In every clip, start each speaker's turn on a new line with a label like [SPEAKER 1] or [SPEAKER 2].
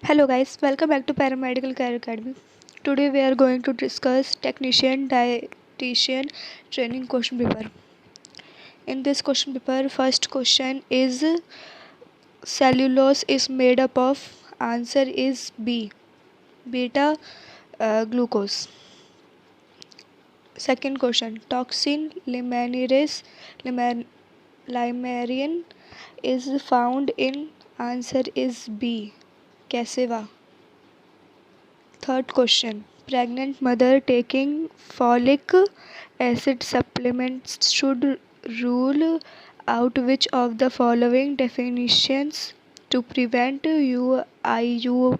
[SPEAKER 1] Hello guys, welcome back to Paramedical Care Academy. Today we are going to discuss technician dietitian training question paper. In this question paper, first question is cellulose is made up of. Answer is B. Beta glucose. Second question, toxin limearian is found in. Answer is B. Cassava. Third question, pregnant mother taking folic acid supplements should rule out which of the following definitions to prevent UIUGR.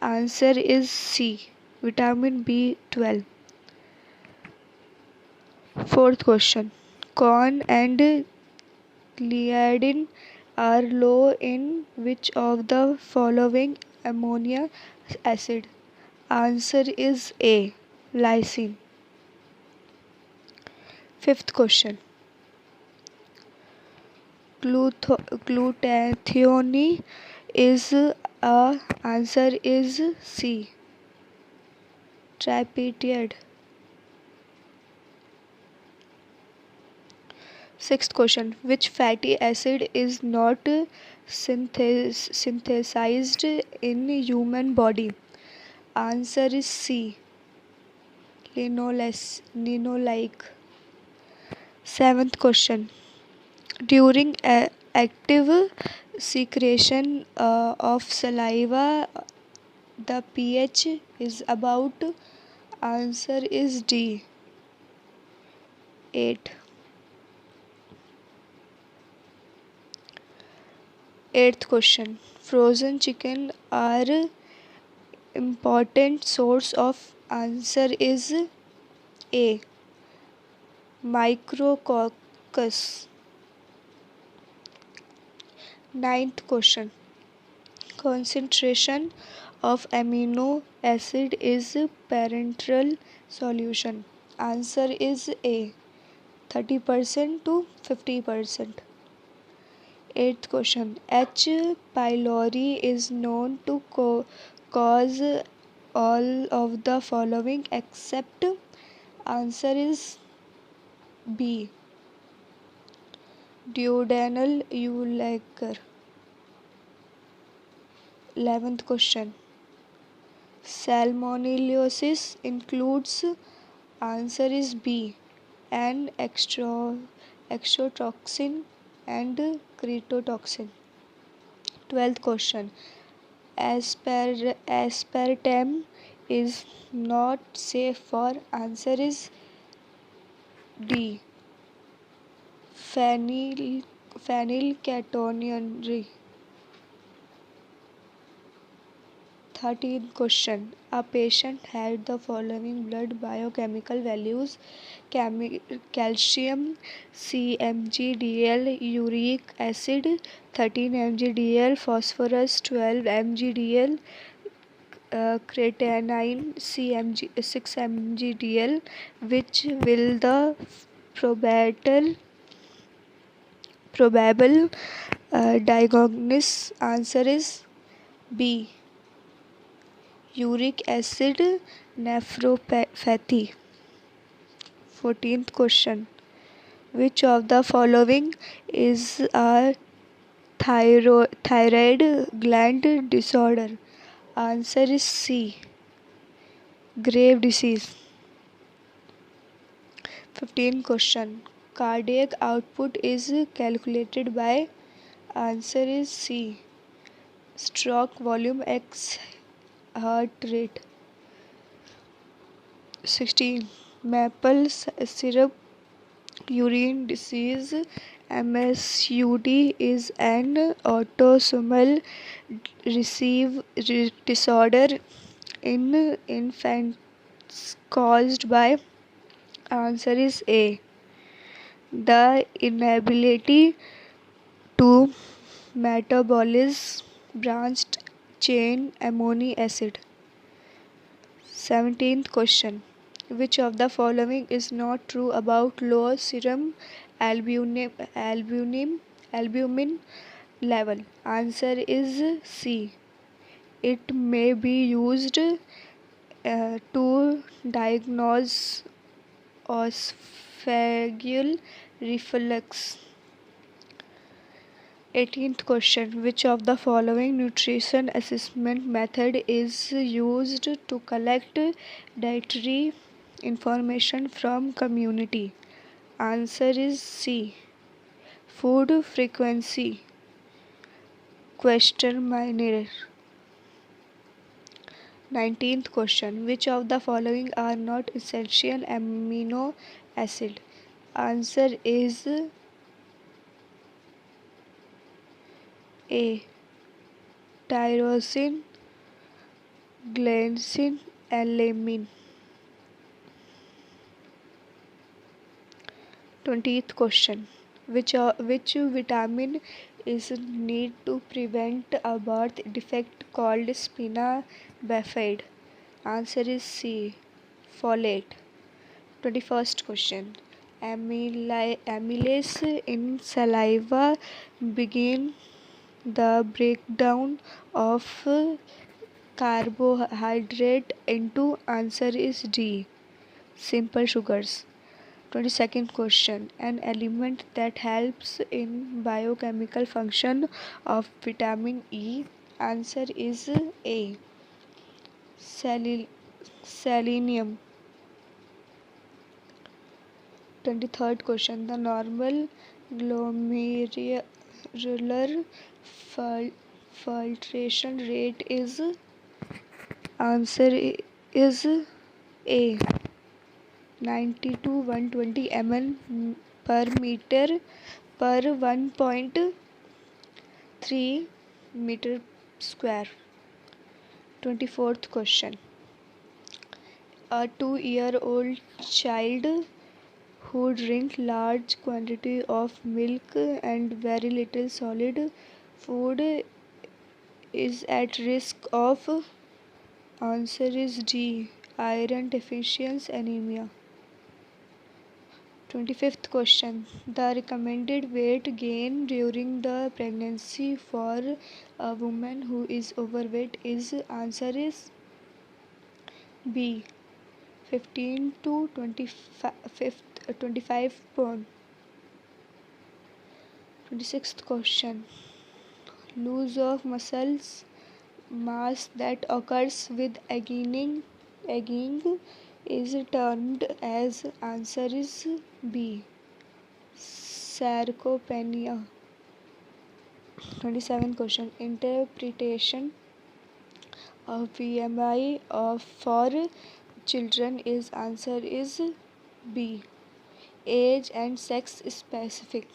[SPEAKER 1] Answer is C. Vitamin B12. Fourth question, corn and gliadin are low in which of the following amino acid? Answer is A. Lysine. Fifth question. Glutathione is a. Answer is C. Tripeptide. Sixth question. Which fatty acid is not synthesized in human body? Answer is C. Linoleic. Seventh question. During active secretion of saliva, the pH is about. Answer is D. 8. Eighth question. Frozen chicken are important source of. Answer is A. Micrococcus. Ninth question. Concentration of amino acid is parenteral solution. Answer is A. 30% to 50%. Eighth question. H. pylori is known to cause all of the following except. Answer is B. Duodenal ulcer. 11th question. Salmonellosis includes. Answer is B. An exotoxin and cretotoxin. 12th question. Aspartame is not safe for. Answer is D. Phenylketonuria. 13th question. A patient had the following blood biochemical values: calcium cmgdl, uric acid 13 mgdl, phosphorus 12 mgdl, creatinine 6 mgdl. Which will the probable diagnosis? Answer is B. Uric acid nephropathy. 14th question. Which of the following is a thyroid gland disorder? Answer is C. Grave disease. 15th question. Cardiac output is calculated by. Answer is C. Stroke volume x heart rate. 16. Maple syrup urine disease MSUD is an autosomal recessive disorder in infants caused by. Answer is A. The inability to metabolize branched chain amino acid. 17th question. Which of the following is not true about low serum albumin level? Answer is C. It may be used to diagnose esophageal reflux. 18th question. Which of the following nutrition assessment method is used to collect dietary information from community? Answer is C. Food frequency questionnaire. 19th question. Which of the following are not essential amino acid? Answer is A. Tyrosine, glycine, and lamine. 20th question. Which vitamin is needed to prevent a birth defect called spina bifida? Answer is C. Folate. 21st question. Amylase in saliva begin the breakdown of carbohydrate into. Answer is D. Simple sugars. 22nd question. An element that helps in biochemical function of vitamin E. Answer is A. Selenium. 23rd question. The normal glomerular filtration rate is. Answer is A. 90 to 120 ml per meter per 1.3 meter square. 24th question. A 2-year-old child who drink large quantity of milk and very little solid food is at risk of. Answer is D. Iron deficiency anemia. 25th question. The recommended weight gain during the pregnancy for a woman who is overweight is. Answer is B. 15 to 25 pound. 26th question. Loss of muscles mass that occurs with aging is termed as. Answer is B. Sarcopenia. 27th question. Interpretation of BMI for children is. Answer is B. Age and sex specific.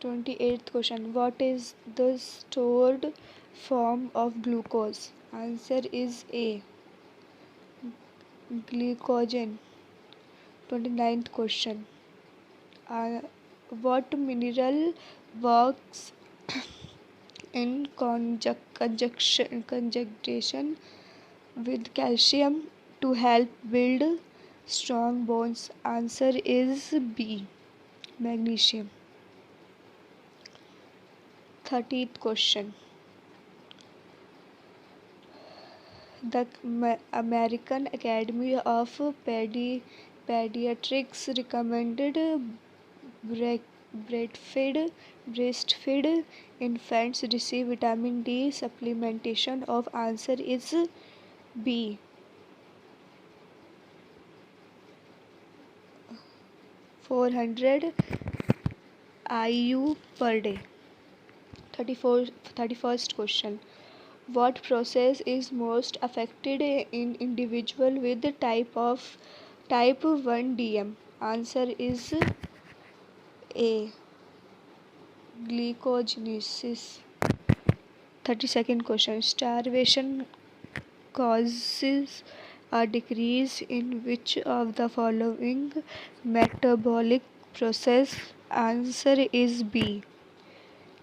[SPEAKER 1] 28th question. What is the stored form of glucose? Answer is A. Glycogen. 29th question. What mineral works in conjunction with calcium to help build strong bones? Answer is B. Magnesium. 30th question. The American Academy of Pediatrics recommended breastfed infants receive vitamin D supplementation of. Answer is B. 400 IU per day. 31st question. What process is most affected in individual with type 1 DM? Answer is A. Glycogenesis. 32nd question. Starvation causes a decrease in which of the following metabolic process? Answer is B.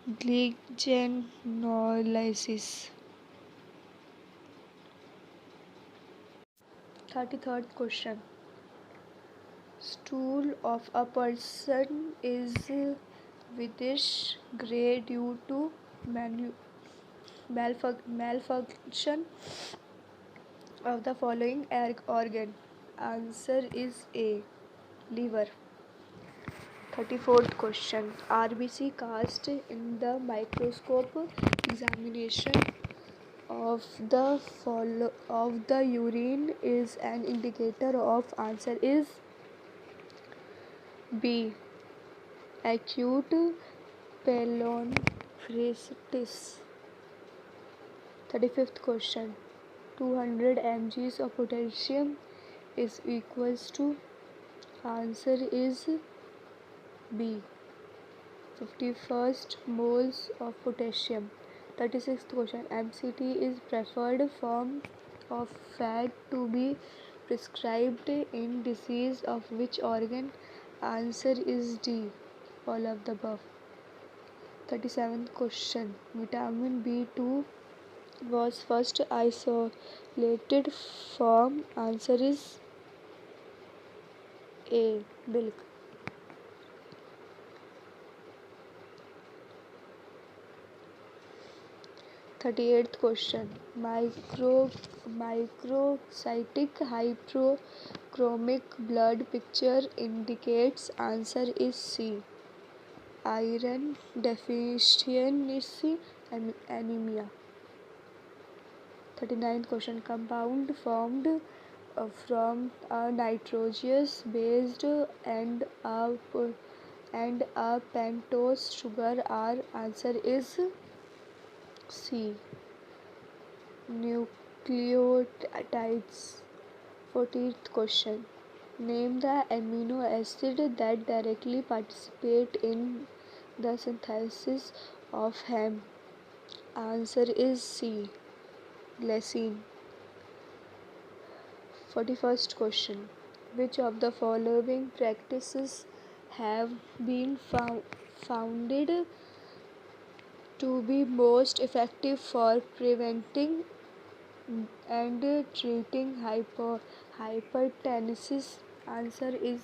[SPEAKER 1] Glycogenolysis. 33rd question. Stool of a person is whitish grey due to Malfunction of the following organ. Answer is A. Liver. 34th question. RBC cast in the microscope. Examination of the urine is an indicator of. Answer is B. Acute pyelonephritis. 35th question. 200 mg of potassium is equals to. Answer is B. 51st moles of potassium. 36th question. MCT is preferred form of fat to be prescribed in disease of which organ? Answer is D. All of the above. 37th question. Vitamin B2 was first isolated from. Answer is A. Milk. 38th question. Microcytic hypochromic blood picture indicates. Answer is C. Iron deficiency anemia. 39th question. Compound formed from a nitrogenous based and a pentose sugar are. Answer is C. Nucleotides. 40th question. Name the amino acid that directly participate in the synthesis of heme. Answer is C. Glycine. 41st question. Which of the following practices have been founded to be most effective for preventing and treating hypertension? Answer is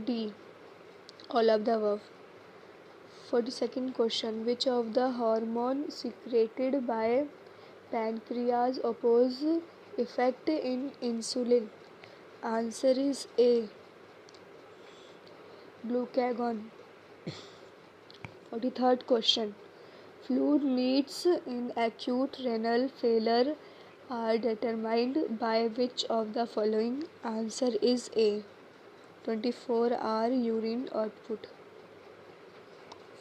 [SPEAKER 1] D. All of the above. 42nd question. Which of the hormones secreted by pancreas oppose effect in insulin? Answer is A. Glucagon. 43rd question. Fluid needs in acute renal failure are determined by which of the following? Answer is A. 24-hour urine output.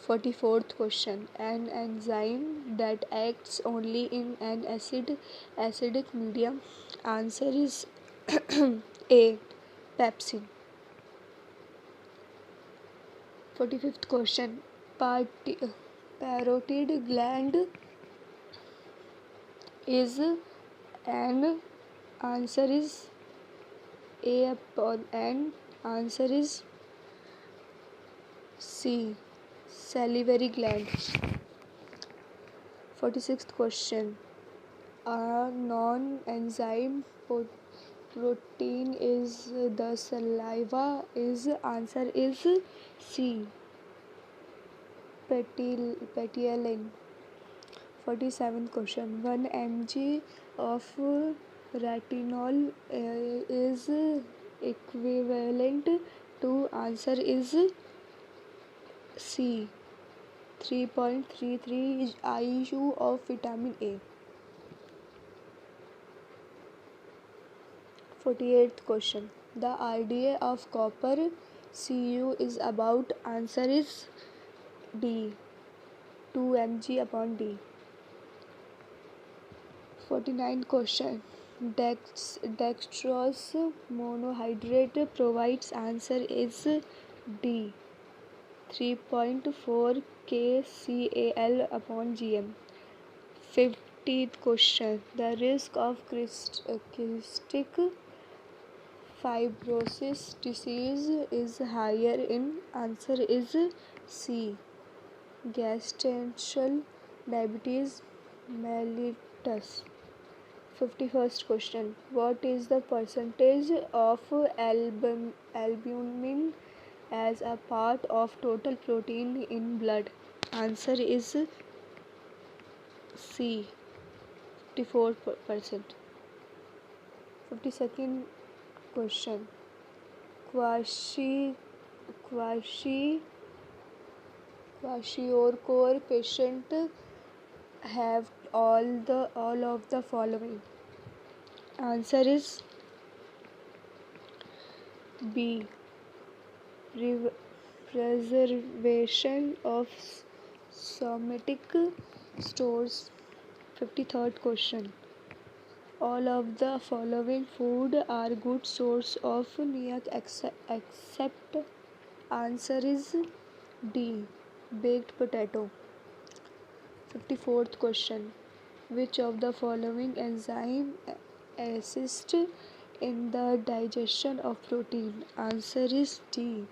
[SPEAKER 1] 44th question. An enzyme that acts only in an acidic medium. Answer is A. Pepsin. 45th question. Parotid gland is an. Answer is A upon N. Answer is C. Salivary gland. 46th question. A non-enzyme protein is the saliva is. Answer is C. Peteolin. 47th question. 1 mg of retinol is equivalent to. Answer is C. 3.33 IU of vitamin A. 48th question. The idea of copper Cu is about. Answer is D. 2 mg upon D. 49th question. Dextrose monohydrate provides. Answer is D. 3.4 kcal upon gm. 50th question. The risk of cystic fibrosis disease is higher in. Answer is C. Gestational diabetes mellitus. 51st question. What is the percentage of albumin as a part of total protein in blood? Answer is C, 54%. 52nd question. Quasi quasi Kwashiorkor patient have all of the following. Answer is B. Preservation of somatic stores. 53rd question. All of the following food are good source of niac except. Answer is D. Baked potato. 54th question. Which of the following enzyme assist in the digestion of protein? Answer is D.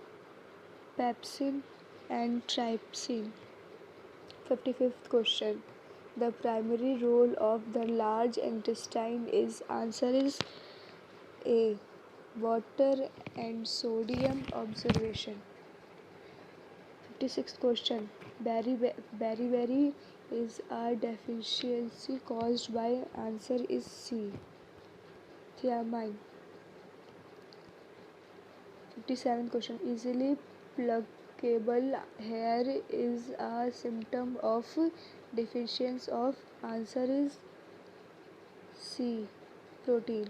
[SPEAKER 1] Pepsin and trypsin. 55th question. The primary role of the large intestine is. Answer is A. Water and sodium absorption. 56th question. Beriberi is a deficiency caused by. Answer is C. Thiamine. 57th question. Easily pluckable hair is a symptom of deficiency of. Answer is C. Protein.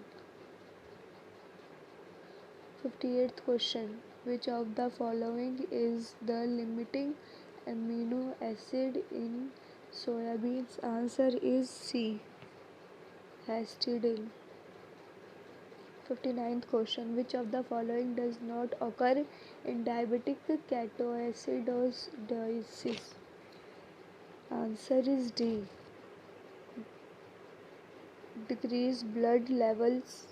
[SPEAKER 1] 58th question. Which of the following is the limiting amino acid in soybeans? Answer is C. Histidine. 59th question. Which of the following does not occur in diabetic ketoacidosis? Answer is D. Decreased blood levels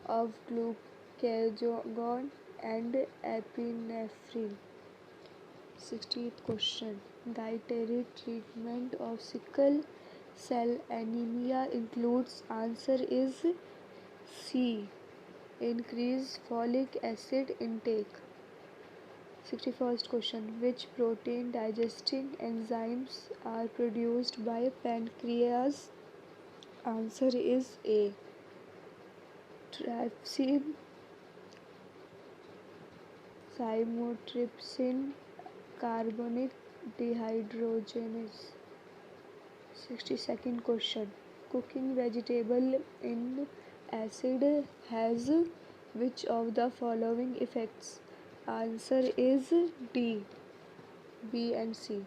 [SPEAKER 1] of glucagon and epinephrine. 60th question. Dietary treatment of sickle cell anemia includes. Answer is C. Increase folic acid intake. 61st question. Which protein digesting enzymes are produced by pancreas? Answer is A. Trypsin, chymotrypsin, carbonic dehydrogenase. 62nd question. Cooking vegetable in acid has which of the following effects? Answer is D. B and C.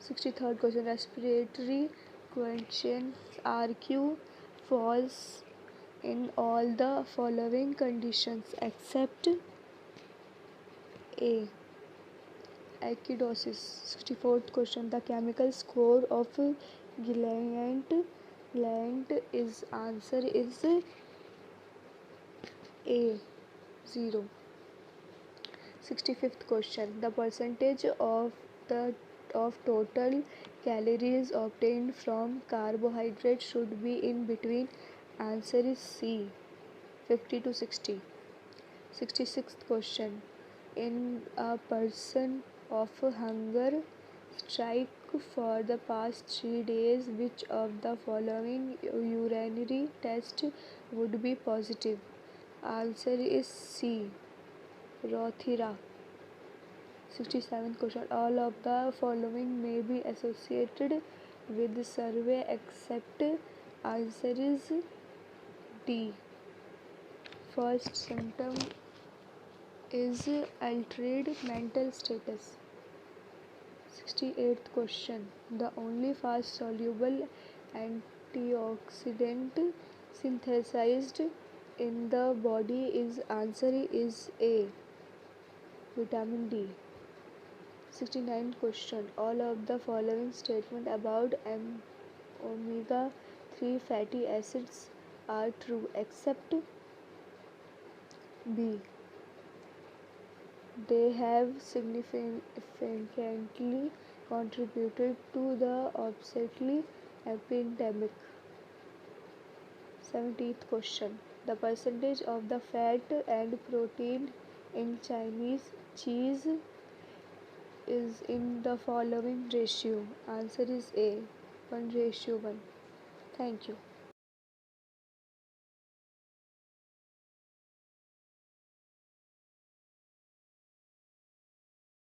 [SPEAKER 1] 63rd question. Respiratory questions RQ falls in all the following conditions except A. Acidosis. 64th question. The chemical score of gland is. Answer is A. 0. 65th question. The percentage of the of total calories obtained from carbohydrates should be in between. Answer is C. 50 to 60. 66th question. In a person of hunger strike for the past 3 days, which of the following urinary test would be positive? Answer is C. Rothera. 67th question. All of the following may be associated with survey except. Answer is D. First symptom is altered mental status. 68th question. The only fast soluble antioxidant synthesized in the body is. Answer is A. Vitamin D. 69th question. All of the following statement about omega 3 fatty acids are true except B. They have significantly contributed to the obesity epidemic. 17th question. The percentage of the fat and protein in Chinese cheese is in the following ratio? Answer is A, 1:1. Thank you.